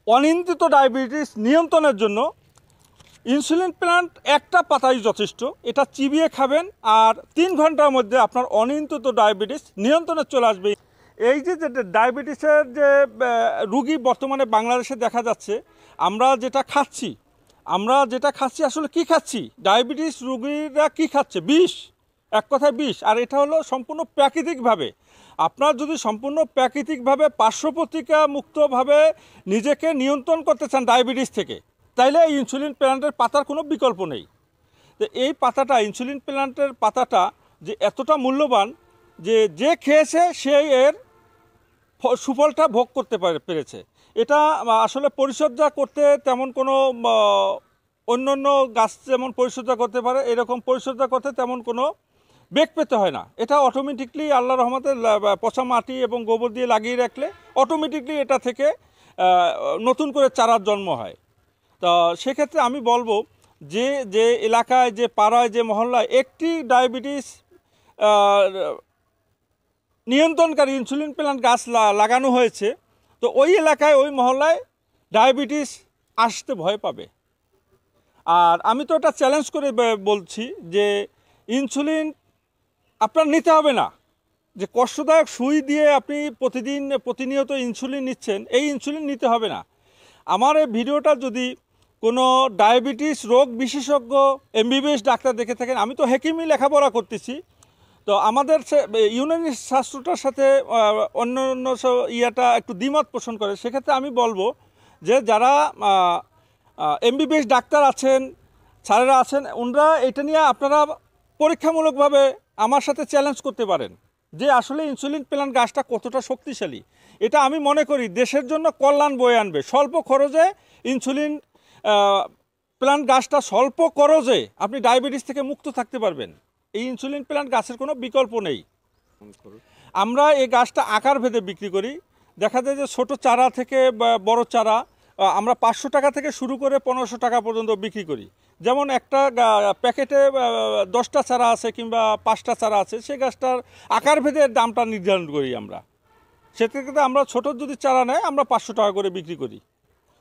অনিয়ন্ত্রিত ডায়াবেটিস নিয়ন্ত্রণের জন্য ইনসুলিন প্ল্যান্ট একটা পাতাই যথেষ্ট। এটা চিবিয়ে খাবেন আর 3 ঘন্টার মধ্যে আপনার অনিয়ন্ত্রিত ডায়াবেটিস নিয়ন্ত্রণে চলে আসবে। এই যে ডায়াবেটিসের যে রুগী বর্তমানে বাংলাদেশে দেখা যাচ্ছে, আমরা যেটা খাচ্ছি আসলে কি খাচ্ছি? ডায়াবেটিস রুগীরা কি খাচ্ছে? বিষ, এক কথায় বিষ। আর এটা হলো সম্পূর্ণ প্রাকৃতিকভাবে। আপনার যদি সম্পূর্ণ প্রাকৃতিকভাবে পার্শ্ব প্রতিক্রিয়া মুক্তভাবে নিজেকে নিয়ন্ত্রণ করতে চান ডায়াবেটিস থেকে, তাইলে এই ইনসুলিন প্ল্যান্টের পাতার কোনো বিকল্প নেই। তো এই পাতাটা, ইনসুলিন প্ল্যান্টের পাতাটা যে এতটা মূল্যবান যে খেয়েছে সে এর সুফলটা ভোগ করতে পেরেছে। এটা আসলে পরিচর্যা করতে তেমন কোনো অন্য গাছ যেমন পরিচর্যা করতে পারে, এরকম পরিচর্যা করতে তেমন কোনো বেগ পেতে হয় না। এটা অটোমেটিকলি আল্লাহর রহমতে পচা মাটি এবং গোবর দিয়ে লাগিয়ে রাখলে অটোমেটিকলি এটা থেকে নতুন করে চারার জন্ম হয়। তো সেক্ষেত্রে আমি বলবো যে এলাকায়, যে পাড়ায়, যে মহল্লায় একটি ডায়াবেটিস নিয়ন্ত্রণকারী ইনসুলিন প্ল্যান্ট গাছ লাগানো হয়েছে, তো ওই এলাকায়, ওই মহল্লায় ডায়াবেটিস আসতে ভয় পাবে। আর আমি তো এটা চ্যালেঞ্জ করে বলছি যে ইনসুলিন আপনার নিতে হবে না। যে কষ্টদায়ক সুই দিয়ে আপনি প্রতিনিয়ত ইনসুলিন নিচ্ছেন, এই ইনসুলিন নিতে হবে না। আমার এই ভিডিওটা যদি কোনো ডায়াবেটিস রোগ বিশেষজ্ঞ এমবিবিএস ডাক্তার দেখে থাকেন, আমি তো হেকিমি লেখাপড়া করতেছি, তো আমাদের ইউনানি শাস্ত্রটার সাথে অন্য ইয়াটা একটু দ্বিমত পোষণ করে। সেক্ষেত্রে আমি বলবো যে যারা এমবিবিএস ডাক্তার আছেন, স্যারেরা আছেন, ওনারা এটা নিয়ে আপনারা পরীক্ষামূলকভাবে আমার সাথে চ্যালেঞ্জ করতে পারেন যে আসলে ইনসুলিন প্ল্যান্ট গাছটা কতটা শক্তিশালী। এটা আমি মনে করি দেশের জন্য কল্যাণ বয়ে আনবে। স্বল্প খরচে ইনসুলিন প্ল্যান্ট গাছটা, স্বল্প খরচে আপনি ডায়াবেটিস থেকে মুক্ত থাকতে পারবেন। এই ইনসুলিন প্ল্যান্ট গাছের কোনো বিকল্প নেই। আমরা এই গাছটা আকার ভেদে বিক্রি করি। দেখা যায় যে ছোট চারা থেকে বড় চারা আমরা 500 টাকা থেকে শুরু করে 1500 টাকা পর্যন্ত বিক্রি করি। যেমন একটা প্যাকেটে 10টা চারা আছে কিংবা 5টা চারা আছে, সেই গাছটার আকার ভেদে দামটা নির্ধারণ করি আমরা। সেক্ষেত্রে আমরা ছোট যদি চারা নেয় আমরা 500 টাকা করে বিক্রি করি।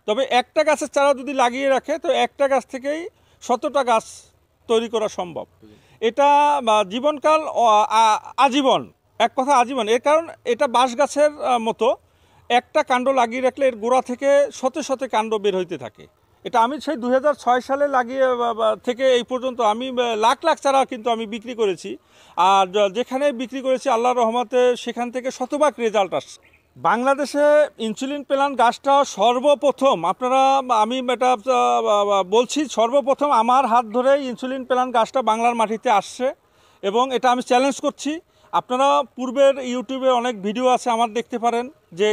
তবে একটা গাছের চারা যদি লাগিয়ে রাখে তো একটা গাছ থেকেই 100টা গাছ তৈরি করা সম্ভব। এটা জীবনকাল আজীবন, এক কথা আজীবন। এর কারণ এটা বাঁশ গাছের মতো, একটা কাণ্ড লাগিয়ে রাখলে এর গোড়া থেকে শতে শতে কাণ্ড বের হইতে থাকে। এটা আমি সেই 2006 সালে লাগিয়ে থেকে এই পর্যন্ত আমি লাখ লাখ চারা কিন্তু আমি বিক্রি করেছি। আর যেখানে বিক্রি করেছি আল্লাহর রহমতে সেখান থেকে শতভাগ রেজাল্ট আসছে। বাংলাদেশে ইনসুলিন প্ল্যান্ট গাছটা সর্বপ্রথম, আমি এটা বলছি, সর্বপ্রথম আমার হাত ধরে ইনসুলিন প্ল্যান্ট গাছটা বাংলার মাটিতে আসছে এবং এটা আমি চ্যালেঞ্জ করছি। আপনারা পূর্বের ইউটিউবে অনেক ভিডিও আছে আমার, দেখতে পারেন যে